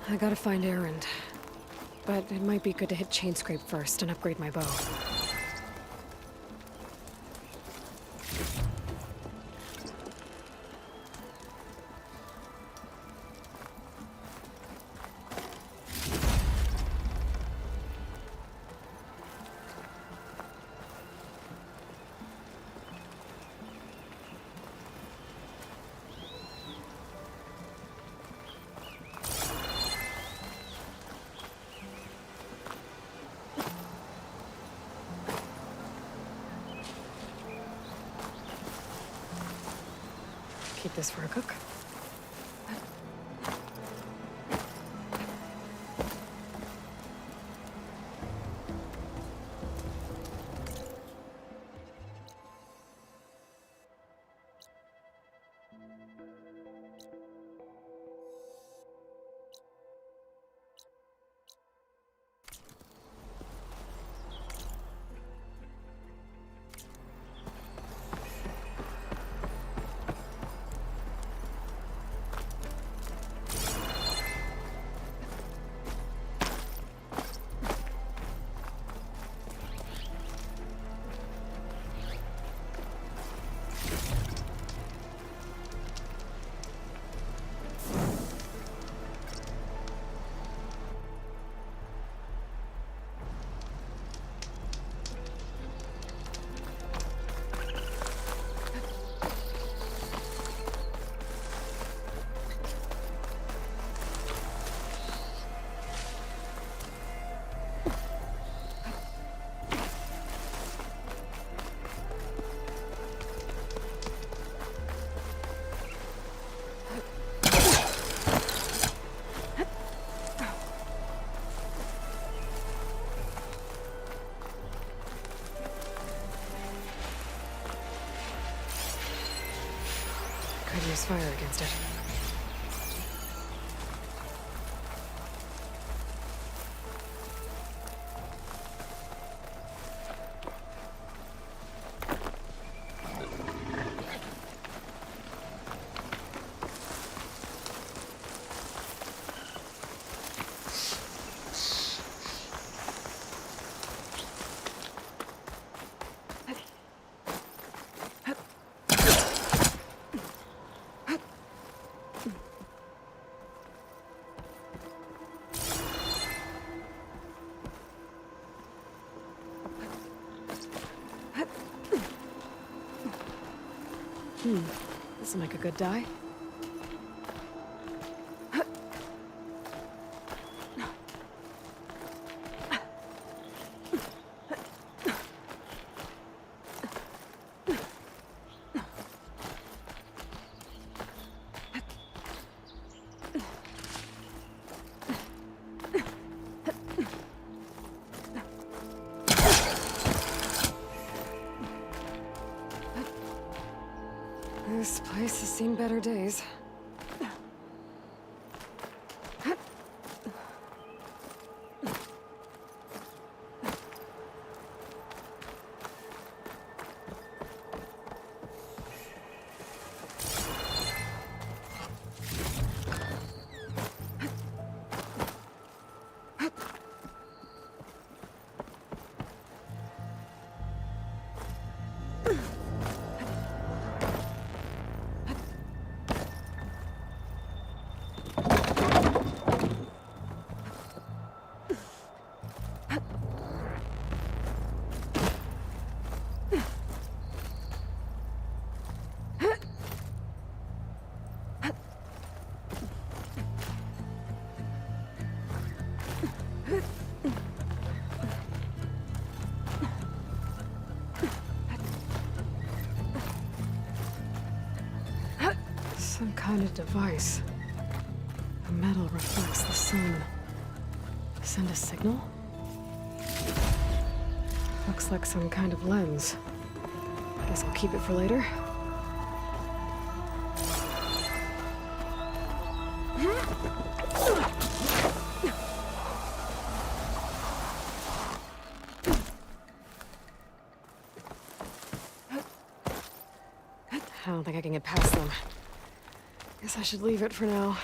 I gotta find Erend. But it might be good to hit Chain Scrape first and upgrade my bow. Keep this for a cook. Could use fire against it. This'll make a good dye. This place has seen better days. Some kind of device. The metal reflects the sun. Send a signal? Looks like some kind of lens. Guess I'll keep it for later. I don't think I can get past them. Guess I should leave it for now.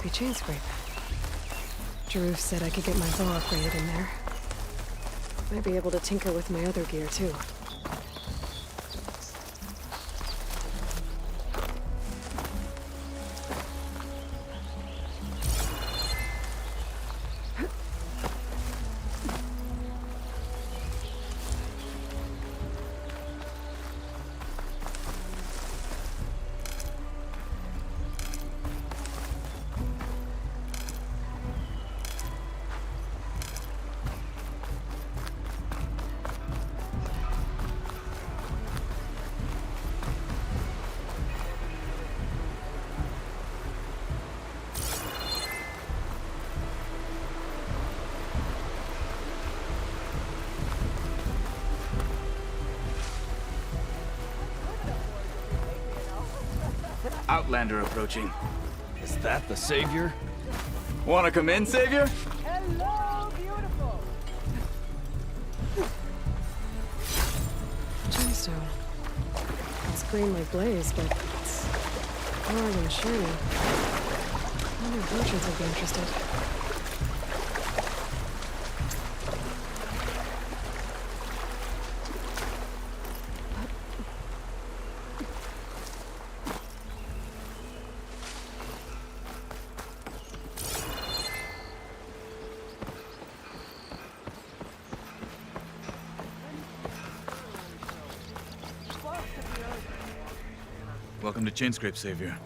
be chain scrape. Jaruf said I could get my bow upgraded in there. Might be able to tinker with my other gear, too. Outlander approaching. Is that the savior? Wanna come in, Savior? Hello, beautiful! Gemstone. It's green like blaze, but it's hard and shiny. I wonder if merchants would be interested. Welcome to Chainscrape, Savior.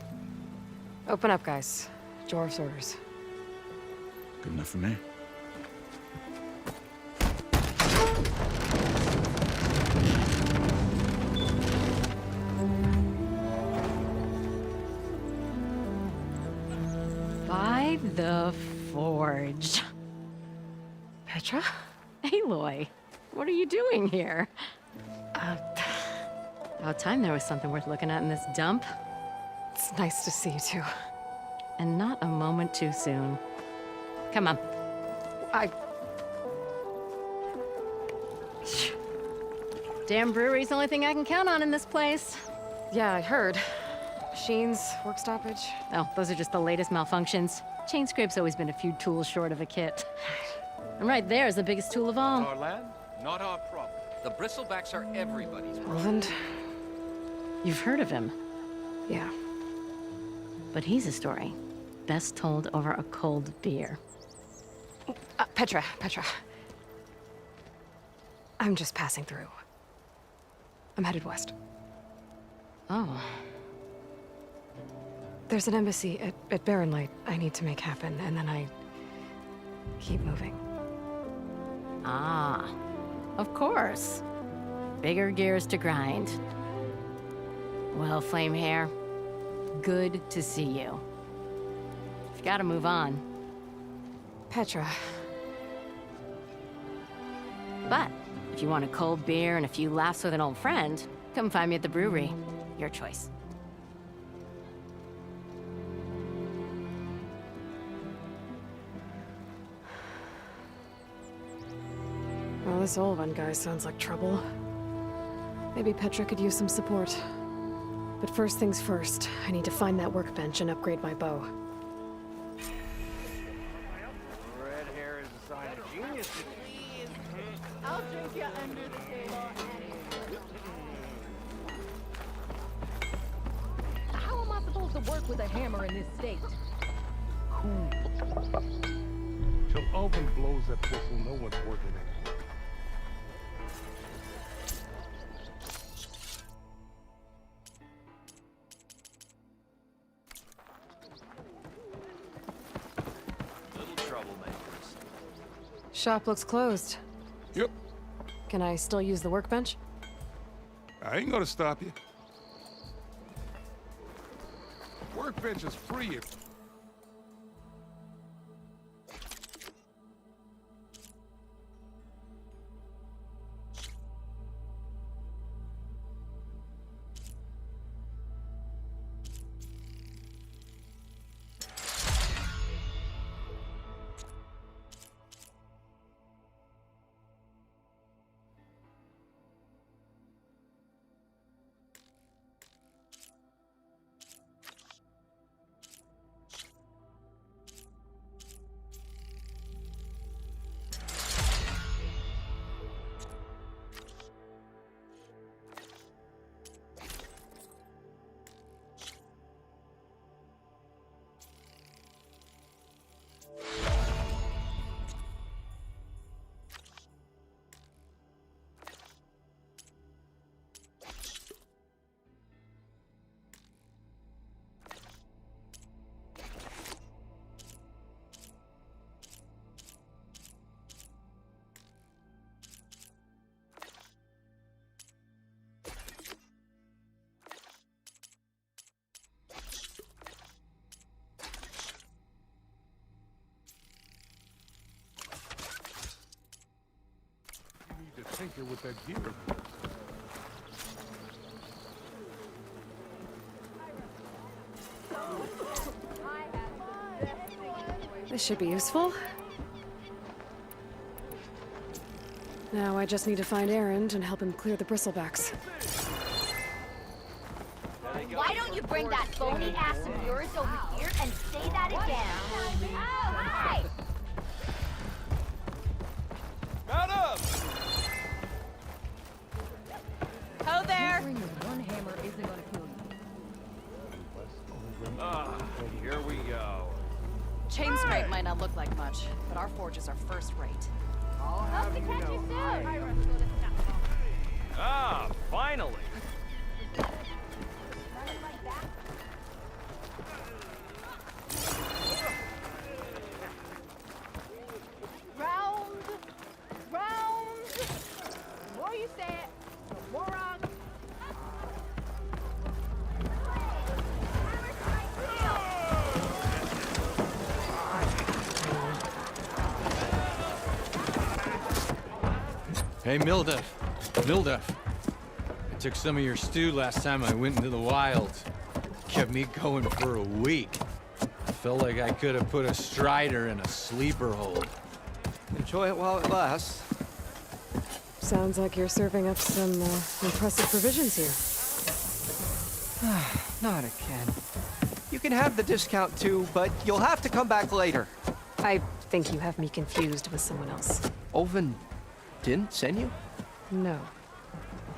Open up, guys. Jor's orders. Good enough for me. By the forge. Petra? Aloy, what are you doing here? About time there was something worth looking at in this dump. It's nice to see you, too. And not a moment too soon. Come on. Damn brewery's the only thing I can count on in this place. Yeah, I heard. Machines, work stoppage. Oh, those are just the latest malfunctions. Chainscrape's always been a few tools short of a kit. And right there is the biggest tool of all. Our land, not our problem. The bristlebacks are everybody's problem. Roland? You've heard of him, Yeah. but he's a story best told over a cold beer. Petra. I'm just passing through. I'm headed west. Oh, There's an embassy at Barren Light I need to make happen, and then I keep moving. ah, of course. Bigger gears to grind. Well, Flamehair, good to see you. You've got to move on. Petra. But if you want a cold beer and a few laughs with an old friend, come find me at the brewery. Your choice. Well, this Olvan guy sounds like trouble. Maybe Petra could use some support. But first things first, I need to find that workbench and upgrade my bow. Red hair is a sign of genius. I'll drink you under the table. How am I supposed to work with a hammer in this state? Cool. Till Alvin blows that whistle, no one's working anymore. Little troublemakers. Shop looks closed. Yep, Can I still use the workbench? I ain't gonna stop you. Workbench is free if... tinker with that gear. This should be useful. Now I just need to find Erend and help him clear the bristlebacks. Why don't you bring that phony ass of yours over here and say that again? Oh, hey! Mount up! Ho there! Here we go. Chain scrape might not look like much, but our forges are first rate. Hope to catch you soon! Ah, finally. Round! More you say it, the more wrong. Hey, Mildef. I took some of your stew last time I went into the wild. Kept me going for a week. I felt like I could have put a strider in a sleeper hold. Enjoy it while it lasts. Sounds like you're serving up some impressive provisions here. Not again. You can have the discount too, but you'll have to come back later. I think you have me confused with someone else. Oven didn't send you? No.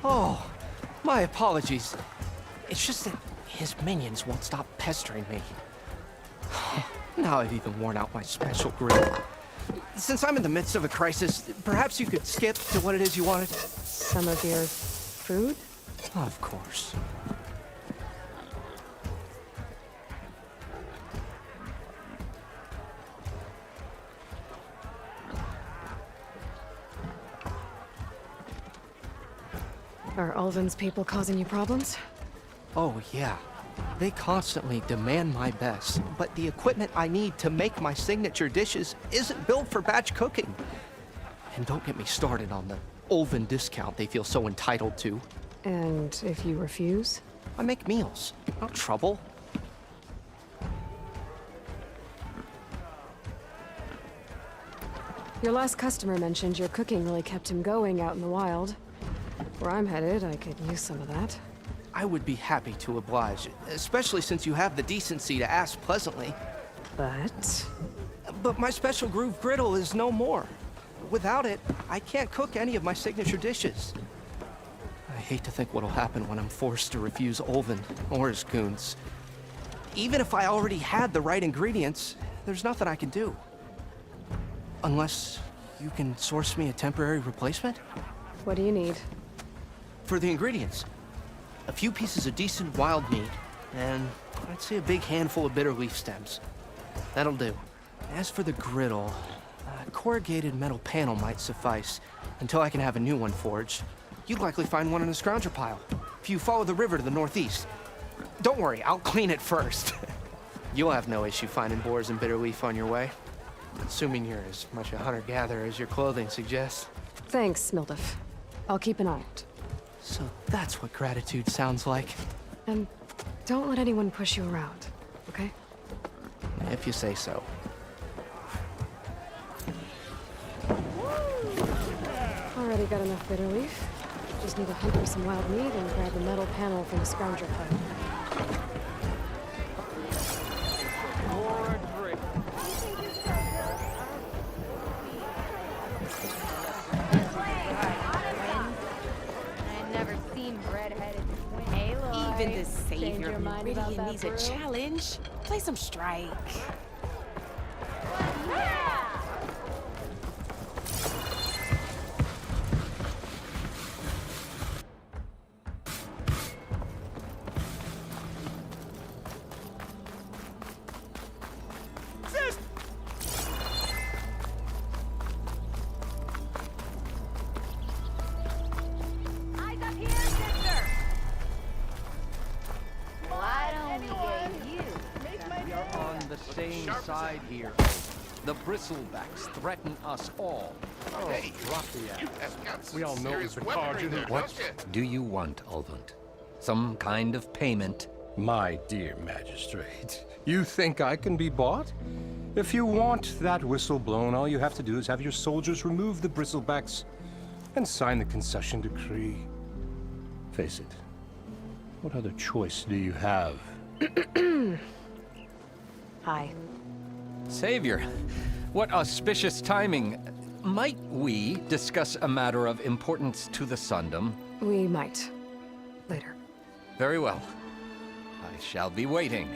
Oh, my apologies. It's just that his minions won't stop pestering me. Now I've even worn out my special grill. Since I'm in the midst of a crisis, perhaps you could skip to what it is you wanted? Some of your food? Of course. Are Ulvin's people causing you problems? Oh, yeah. They constantly demand my best, but the equipment I need to make my signature dishes isn't built for batch cooking. And don't get me started on the Ulvin discount they feel so entitled to. And if you refuse? I make meals, not trouble. Your last customer mentioned your cooking really kept him going out in the wild. Where I'm headed, I could use some of that. I would be happy to oblige, especially since you have the decency to ask pleasantly. But my special groove griddle is no more. Without it, I can't cook any of my signature dishes. I hate to think what'll happen when I'm forced to refuse Ulvin or his goons. Even if I already had the right ingredients, there's nothing I can do. Unless you can source me a temporary replacement? What do you need? For the ingredients, a few pieces of decent wild meat, and I'd say a big handful of bitter leaf stems. That'll do. As for the griddle, a corrugated metal panel might suffice until I can have a new one forged. You'd likely find one in a scrounger pile, if you follow the river to the northeast. Don't worry, I'll clean it first. You'll have no issue finding boars and bitter leaf on your way. Assuming you're as much a hunter-gatherer as your clothing suggests. Thanks, Mildef. I'll keep an eye out. So that's what gratitude sounds like. And don't let anyone push you around, okay? If you say so. Already got enough bitter leaf. Just need to hunt for some wild meat and grab a metal panel from the scrounger pile. Even the savior Meridian needs a challenge. Play some strike. Same Sharp as side here. The bristlebacks threaten us all. Oh, drop the ass. We all know it's the Carja who... What do you want, Ulvund? Some kind of payment? My dear magistrate, you think I can be bought? If you want that whistle blown, all you have to do is have your soldiers remove the bristlebacks and sign the concession decree. Face it, what other choice do you have? Hi. Savior, what auspicious timing. Might we discuss a matter of importance to the Sundom? We might. Later. Very well. I shall be waiting.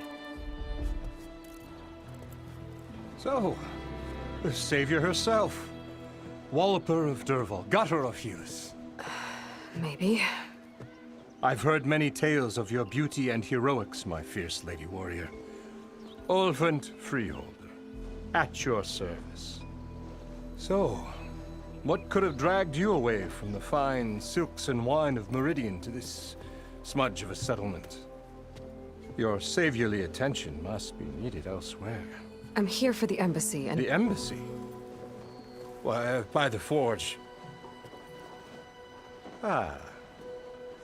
So, the savior herself. Walloper of Derval, gutter of youth. Maybe. I've heard many tales of your beauty and heroics, my fierce lady warrior. Ulvund Freeholder, at your service. So, what could have dragged you away from the fine silks and wine of Meridian to this smudge of a settlement? Your saviorly attention must be needed elsewhere. I'm here for the embassy and... The embassy? Why, by the forge. Ah.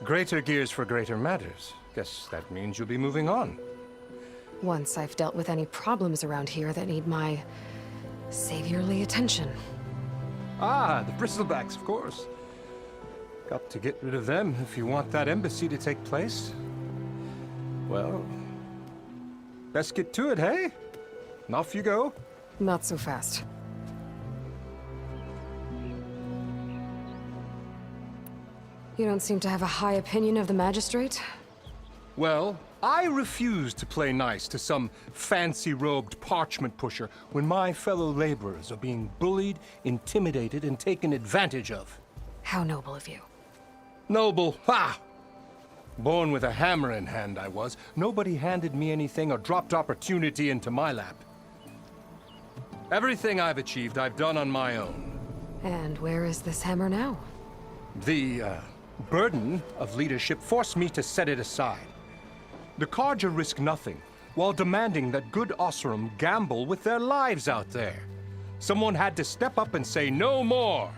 Greater gears for greater matters. Guess that means you'll be moving on. Once I've dealt with any problems around here that need my... saviorly attention. Ah, the bristlebacks, of course. Got to get rid of them if you want that embassy to take place. Well, let's get to it, hey? And off you go. Not so fast. You don't seem to have a high opinion of the magistrate? Well, I refuse to play nice to some fancy-robed parchment pusher when my fellow laborers are being bullied, intimidated, and taken advantage of. How noble of you. Noble, ha! Born with a hammer in hand, I was. Nobody handed me anything or dropped opportunity into my lap. Everything I've achieved, I've done on my own. And where is this hammer now? The, burden of leadership forced me to set it aside. The Carja risk nothing, while demanding that good Osram gamble with their lives out there. Someone had to step up and say no more.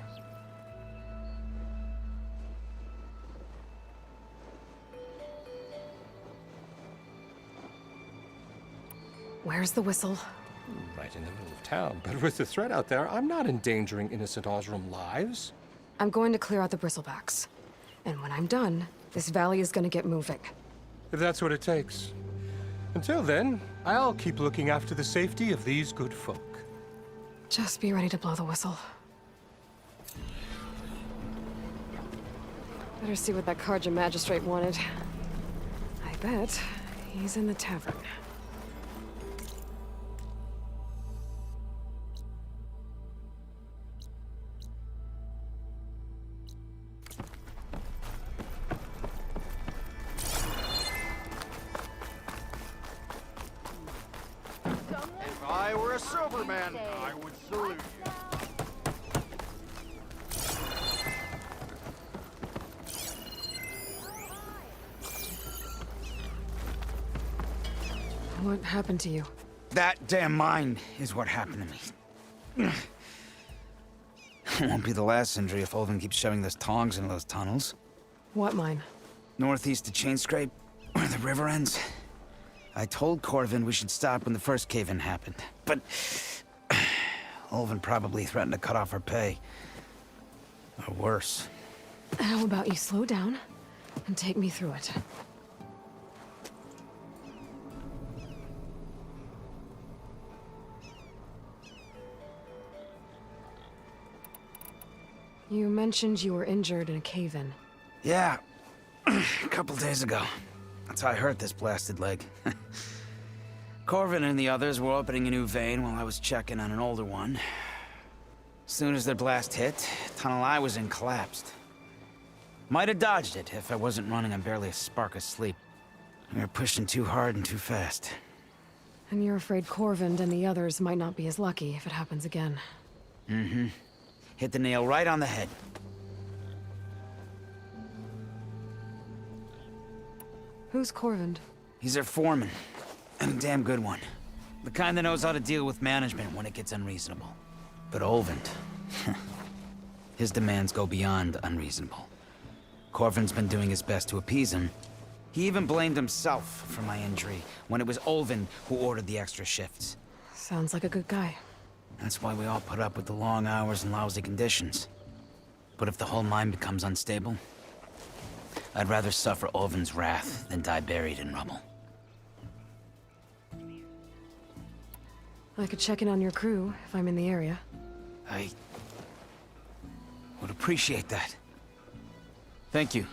Where's the whistle? Right in the middle of town, but with the threat out there, I'm not endangering innocent Osram lives. I'm going to clear out the bristlebacks. And when I'm done, this valley is going to get moving. If that's what it takes. Until then, I'll keep looking after the safety of these good folk. Just be ready to blow the whistle. Better see what that Carja magistrate wanted. I bet he's in the tavern. If I were a sober man, I would salute you. What happened to you? That damn mine is what happened to me. It won't be the last injury if Ulvund keeps shoving those tongs into those tunnels. What mine? Northeast of Chainscrape, where the river ends. I told Corvin we should stop when the first cave-in happened, but Ulvund probably threatened to cut off our pay. Or worse. How about you slow down and take me through it? You mentioned you were injured in a cave-in. Yeah, a couple days ago. That's how I hurt this blasted leg. Corvin and the others were opening a new vein while I was checking on an older one. As soon as their blast hit, the tunnel I was in collapsed. Might have dodged it if I wasn't running on barely a spark of sleep. We were pushing too hard and too fast. And you're afraid Corvin and the others might not be as lucky if it happens again. Mm-hmm. Hit the nail right on the head. Who's Corvin? He's their foreman, and a damn good one. The kind that knows how to deal with management when it gets unreasonable. But Olvent, his demands go beyond unreasonable. Corvin's been doing his best to appease him. He even blamed himself for my injury when it was Olvin who ordered the extra shifts. Sounds like a good guy. That's why we all put up with the long hours and lousy conditions. But if the whole mine becomes unstable, I'd rather suffer Olvin's wrath than die buried in rubble. I could check in on your crew if I'm in the area. I would appreciate that. Thank you.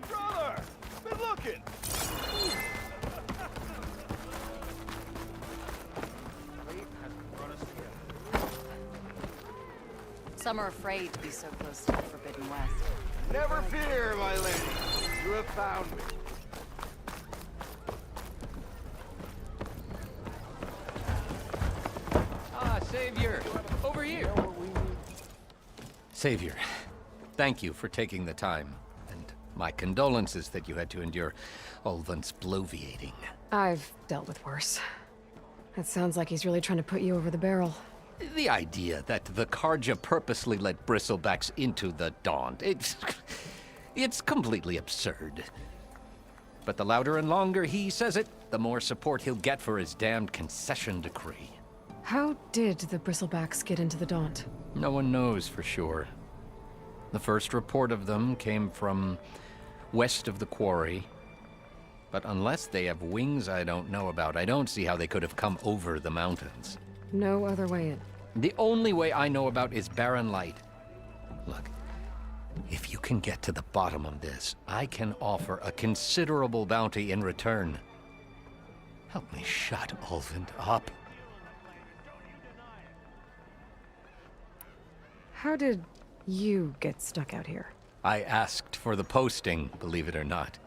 Brother! Been looking! Some are afraid to be so close to the Forbidden West. Never fear, my lady. You have found me. Ah, Savior! Over here! Savior, thank you for taking the time. And my condolences that you had to endure Olvent's bloviating. I've dealt with worse. It sounds like he's really trying to put you over the barrel. The idea that the Karja purposely let bristlebacks into the Daunt, it's completely absurd. But the louder and longer he says it, the more support he'll get for his damned concession decree. How did the bristlebacks get into the Daunt? No one knows for sure. The first report of them came from west of the quarry. But unless they have wings I don't know about, I don't see how they could have come over the mountains. No other way in. The only way I know about is barren light. Look, if you can get to the bottom of this, I can offer a considerable bounty in return. Help me shut Olvent up. How did you get stuck out here? I asked for the posting, believe it or not.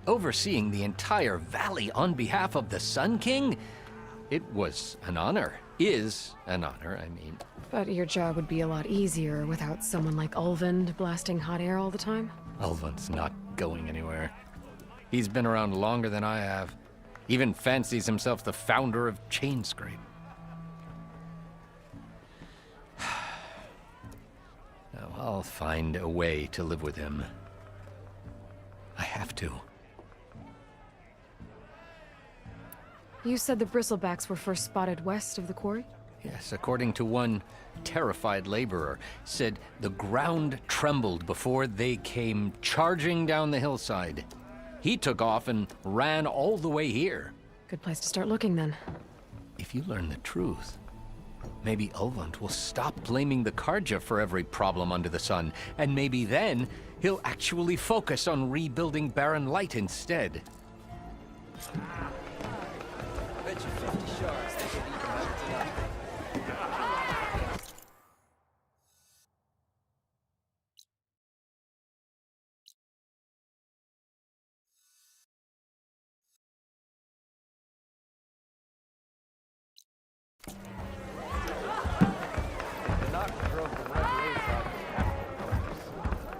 Overseeing the entire valley on behalf of the Sun King? It was an honor. Is an honor, I mean. But your job would be a lot easier without someone like Ulvund blasting hot air all the time? Ulvund's not going anywhere. He's been around longer than I have. Even fancies himself the founder of Chainscrape. Now, I'll find a way to live with him. I have to. You said the bristlebacks were first spotted west of the quarry? Yes, according to one terrified laborer, said the ground trembled before they came charging down the hillside. He took off and ran all the way here. Good place to start looking, then. If you learn the truth, maybe Ulvund will stop blaming the Karja for every problem under the sun, and maybe then he'll actually focus on rebuilding Barren Light instead. Bet you 50 shards they could eat them out tonight. The knock drove the red race out of the capital.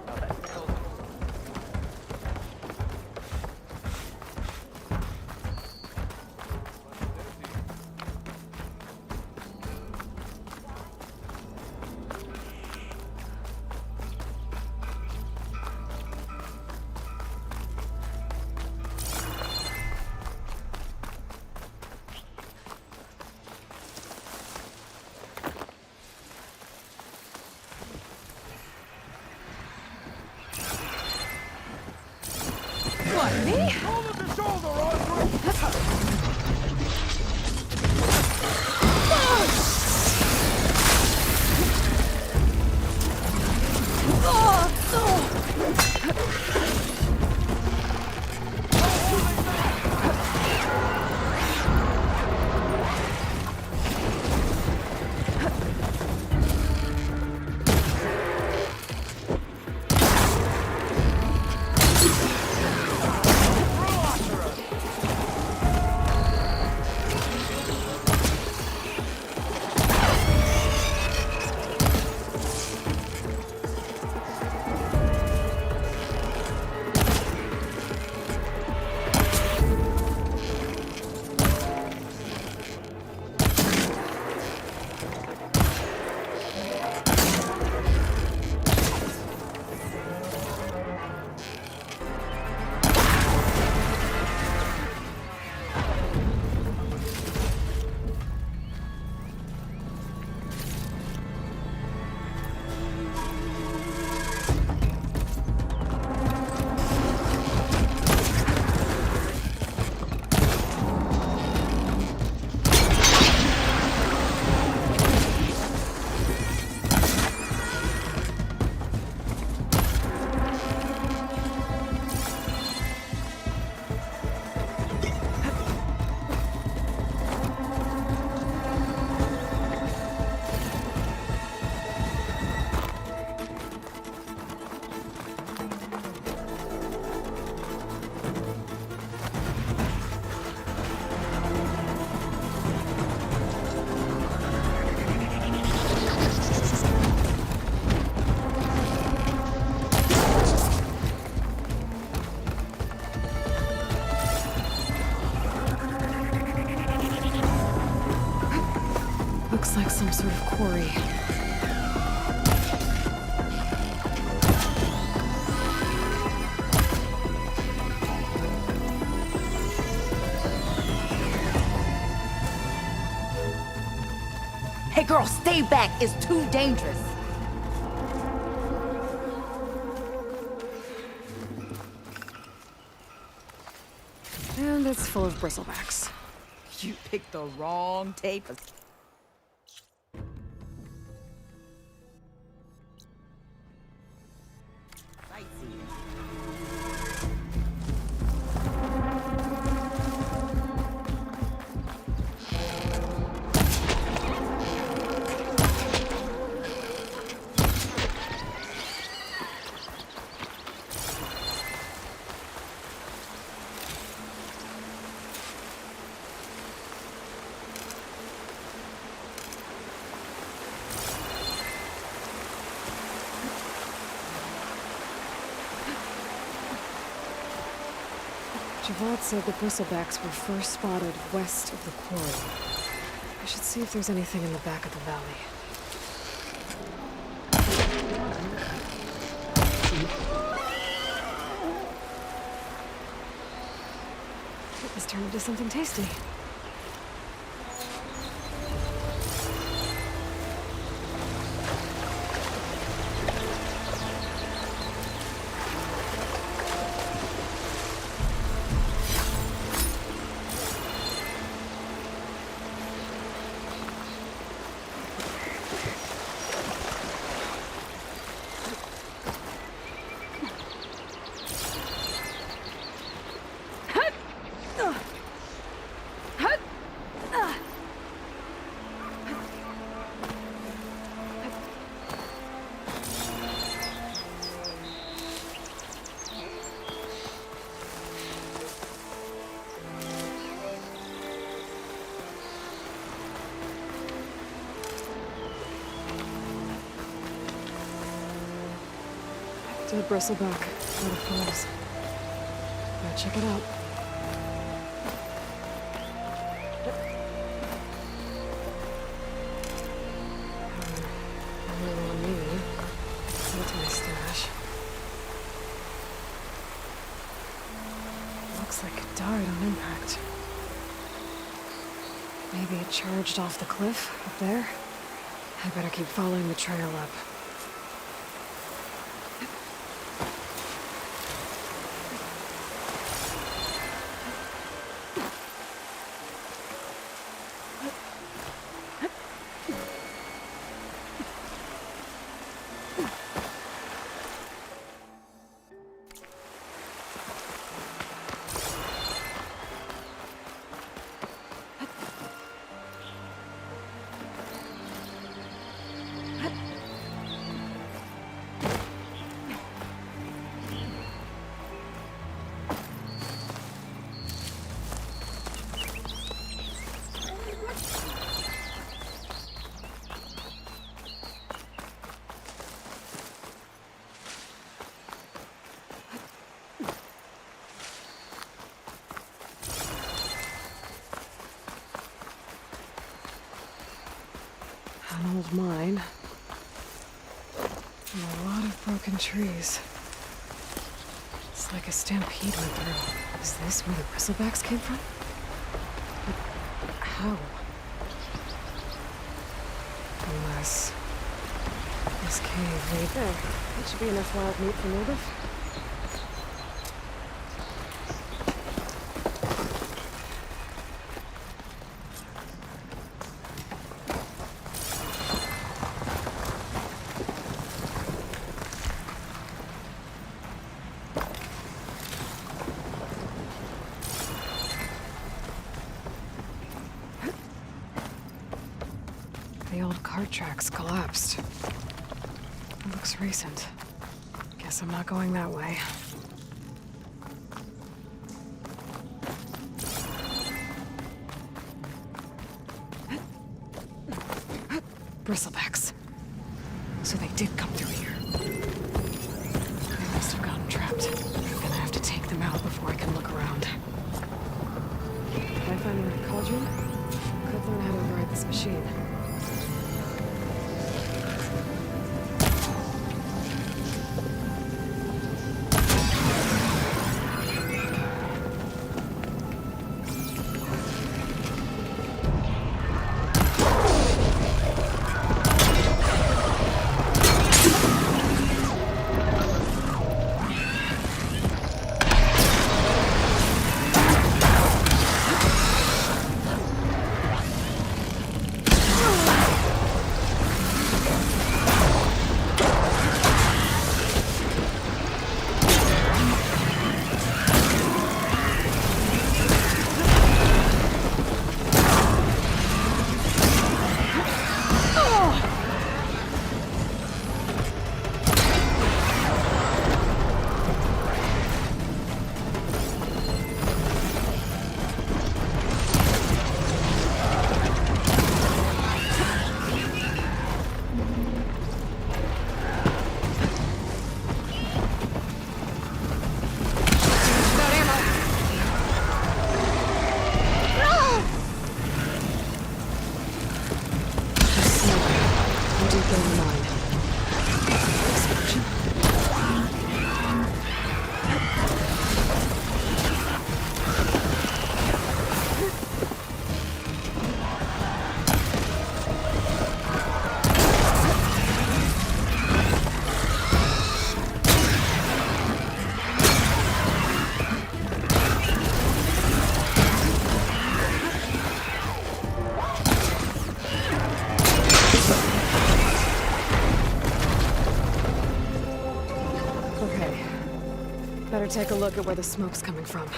Now that tells me. Looks like some sort of quarry. Hey girl, stay back. It's too dangerous. And it's full of bristlebacks. You picked the wrong tape. Javad said the bristlebacks were first spotted west of the quarry. I should see if there's anything in the back of the valley. This turned into something tasty. Dead bristleback. Out of falls. Gotta check it out. Really on me. Send it to my stash. Looks like it died on impact. Maybe it charged off the cliff up there. I better keep following the trail up. An old mine. And a lot of broken trees. It's like a stampede went through. Is this where the bristlebacks came from? But how? Unless... this cave right there. That should be enough wild meat for native. The old cart tracks collapsed. It looks recent. Guess I'm not going that way. Bristlebacks. So they did come through here. They must have gotten trapped. I'm gonna have to take them out before I can look around. If I find the right cauldron, could learn how to override this machine. deeper in the mine. Explosion. Better take a look at where the smoke's coming from.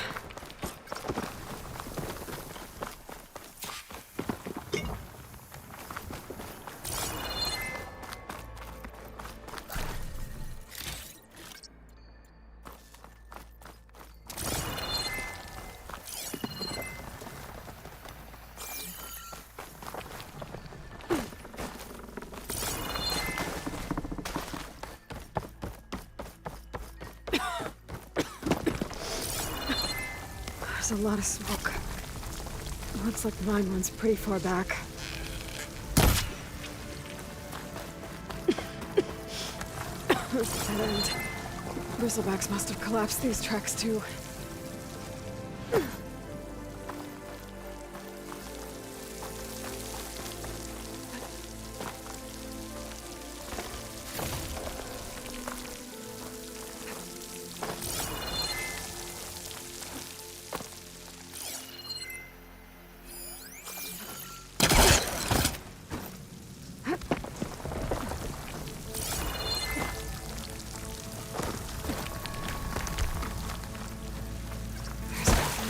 There's a lot of smoke. Looks like the mine runs pretty far back. There's a dead end. Bristlebacks must have collapsed these tracks too.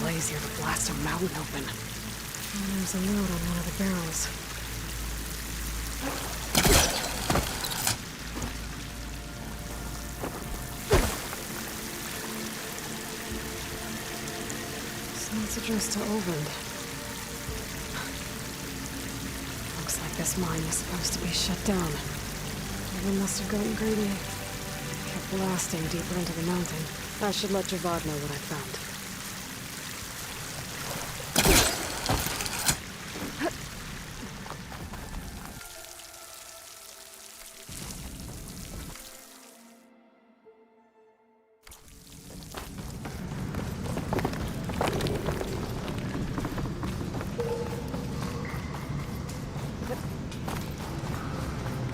Easier to blast a mountain open. And there's a note on one of the barrels. So it's addressed to Overrun. Looks like this mine was supposed to be shut down. Everyone must have gotten greedy. Kept blasting deeper into the mountain. I should let Javad know what I found.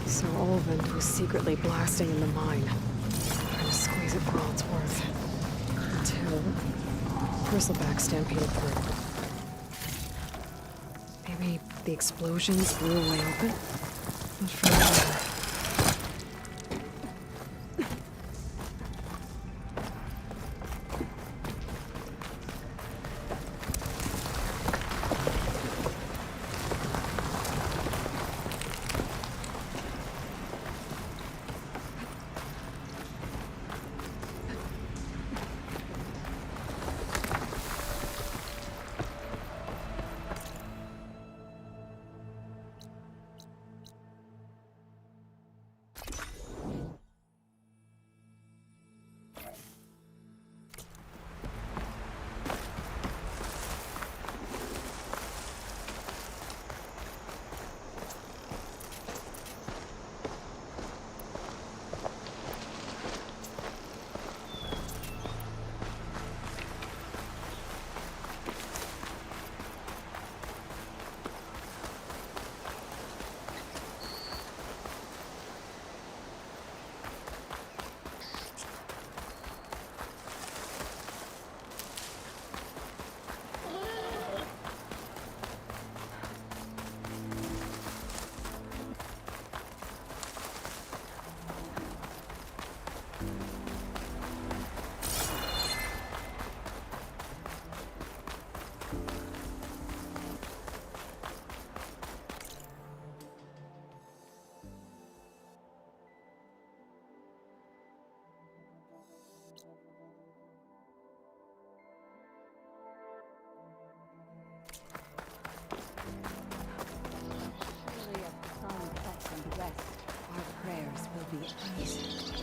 So Overrun was secretly blasting in the mine. Trying to squeeze it for all it's worth. Until Bristleback stampeded through. Maybe the explosions blew a way open? Not for now.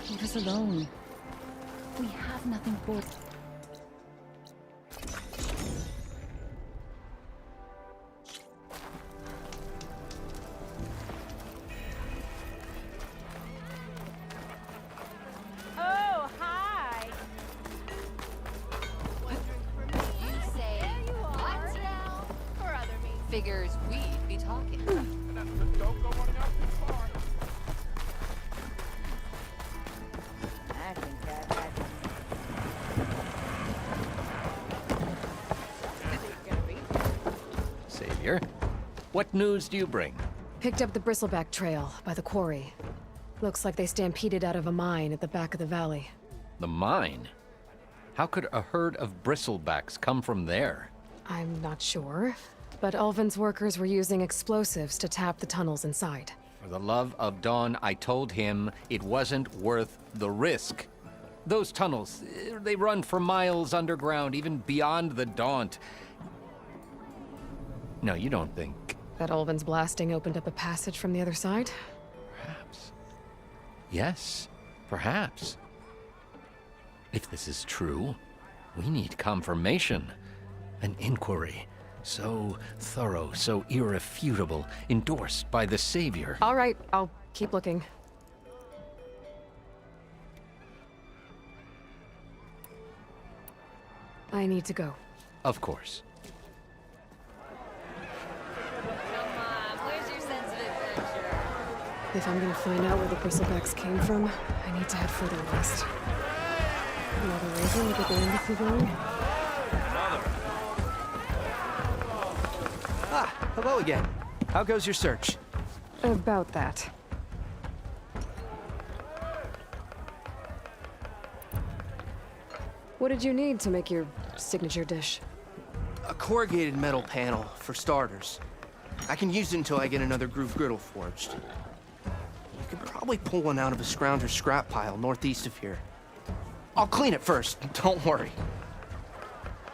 Leave us alone. We have nothing for... figures we'd be talking. Don't go running out too far. I think that Savior, what news do you bring? Picked up the bristleback trail by the quarry. Looks like they stampeded out of a mine at the back of the valley. The mine? How could a herd of bristlebacks come from there? I'm not sure, but Ulvin's workers were using explosives to tap the tunnels inside. For the love of Dawn, I told him it wasn't worth the risk. Those tunnels, they run for miles underground, even beyond the Daunt. No, you don't think... That Ulvin's blasting opened up a passage from the other side? Perhaps. Yes, perhaps. If this is true, we need confirmation. An inquiry. So thorough, so irrefutable, endorsed by the Savior. All right, I'll keep looking. I need to go. Of course. If I'm gonna find out where the bristlebacks came from, I need to head further west. Another reason to get the embassy going? Ah, hello again. How goes your search? About that. What did you need to make your signature dish? A corrugated metal panel, for starters. I can use it until I get another groove griddle forged. You could probably pull one out of a scrounger's scrap pile northeast of here. I'll clean it first, don't worry.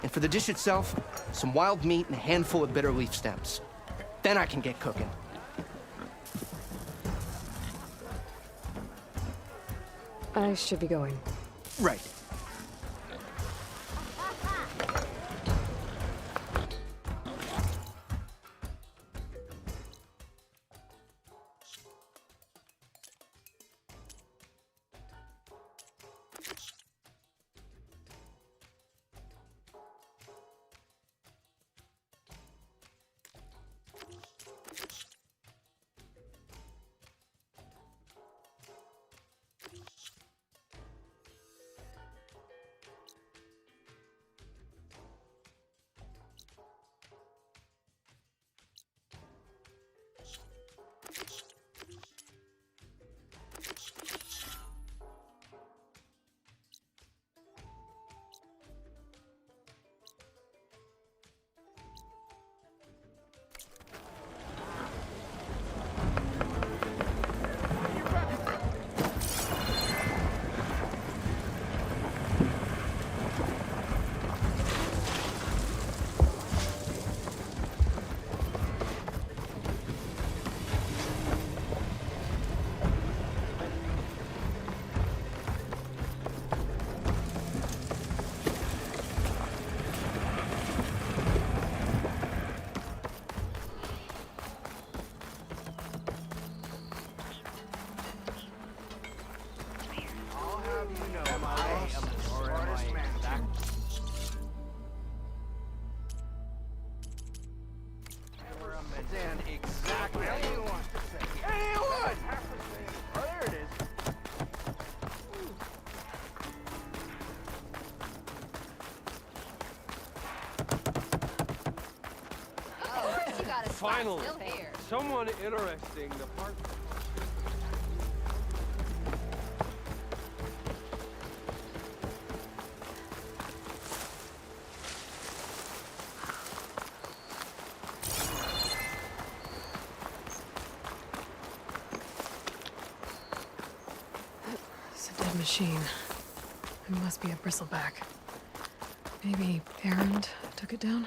And for the dish itself, some wild meat and a handful of bitter leaf stems. Then I can get cooking. I should be going. Right. Finally, someone interesting to part. It's a dead machine. It must be a bristleback. Maybe Errand took it down?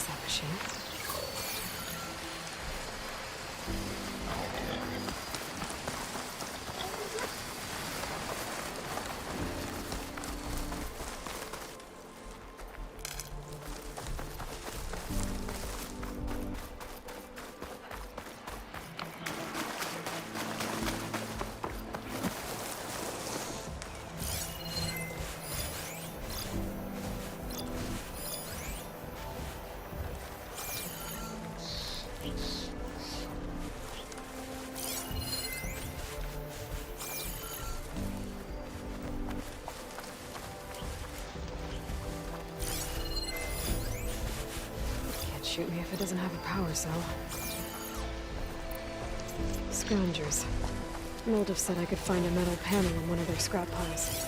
is that machine? Shoot me if it doesn't have a power cell. Scroungers. Moldiv said I could find a metal panel in one of their scrap piles.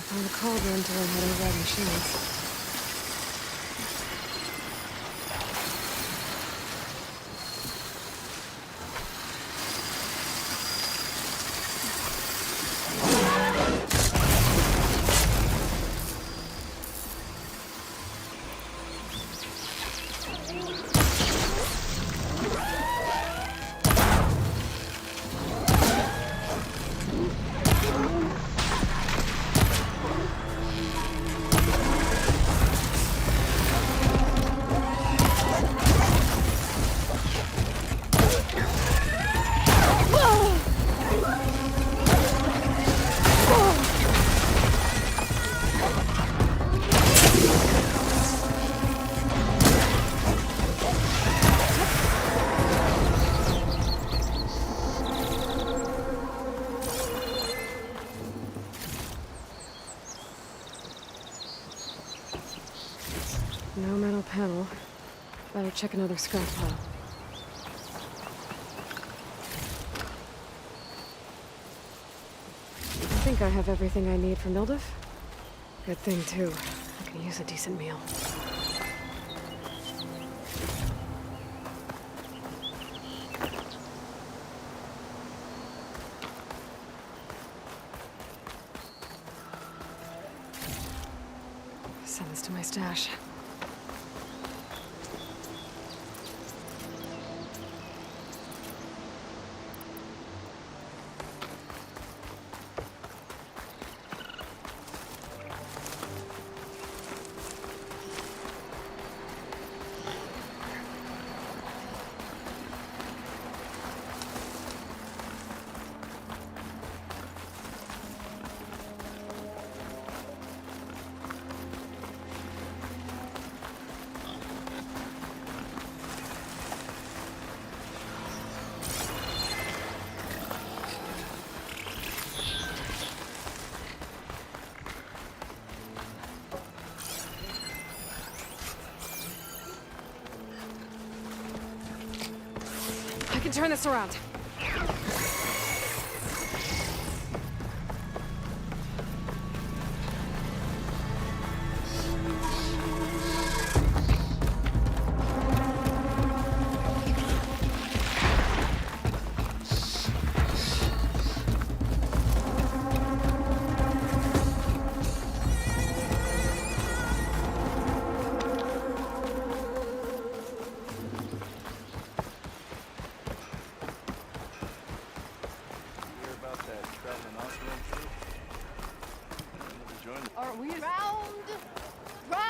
Find a cauldron to learn how to ride machines. No metal panel. Better check another scrap pile. I think I have everything I need for Mildiv. Good thing, too. I can use a decent meal. Send this to my stash. I can turn this around. Are we Round! Round!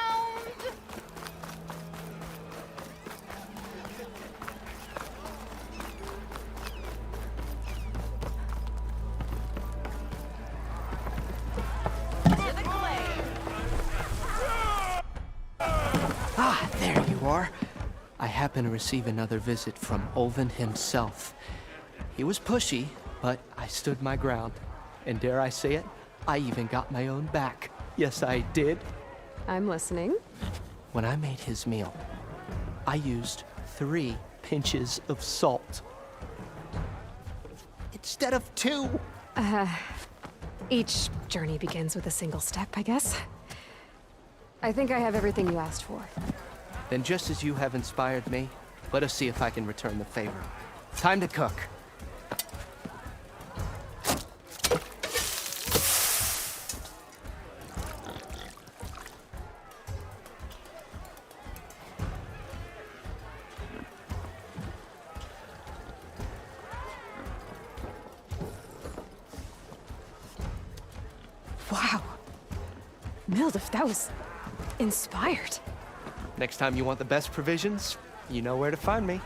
Ah, there you are. I happen to receive another visit from Ulvin himself. He was pushy, but I stood my ground. And dare I say it, I even got my own back. Yes, I did. I'm listening. When I made his meal, I used 3 pinches of salt. Instead of 2. Each journey begins with a single step, I guess. I think I have everything you asked for. Then just as you have inspired me, let us see if I can return the favor. Time to cook. Wow. Mildef, that was inspired. Next time you want the best provisions, you know where to find me.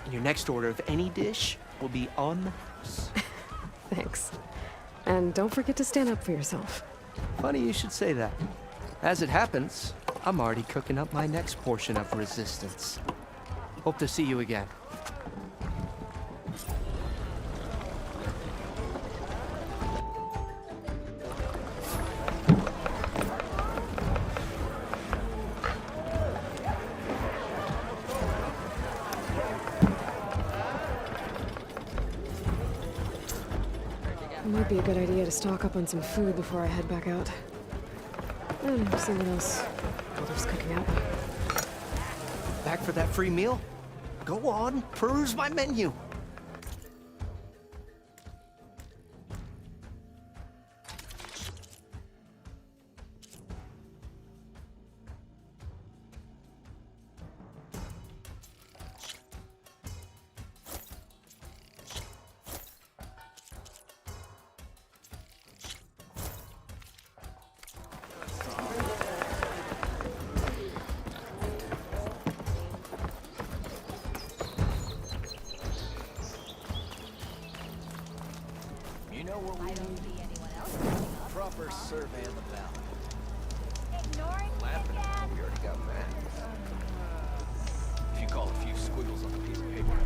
And your next order of any dish will be on the house. Thanks. And don't forget to stand up for yourself. Funny you should say that. As it happens, I'm already cooking up my next portion of resistance. Hope to see you again. It might be a good idea to stock up on some food before I head back out. And see what else Mildef's cooking up. Back for that free meal? Go on, peruse my menu. You know what we need? Proper survey of the valley. Ignoring Laughing at me, we already got that. If you call a few squiggles on a piece of paper,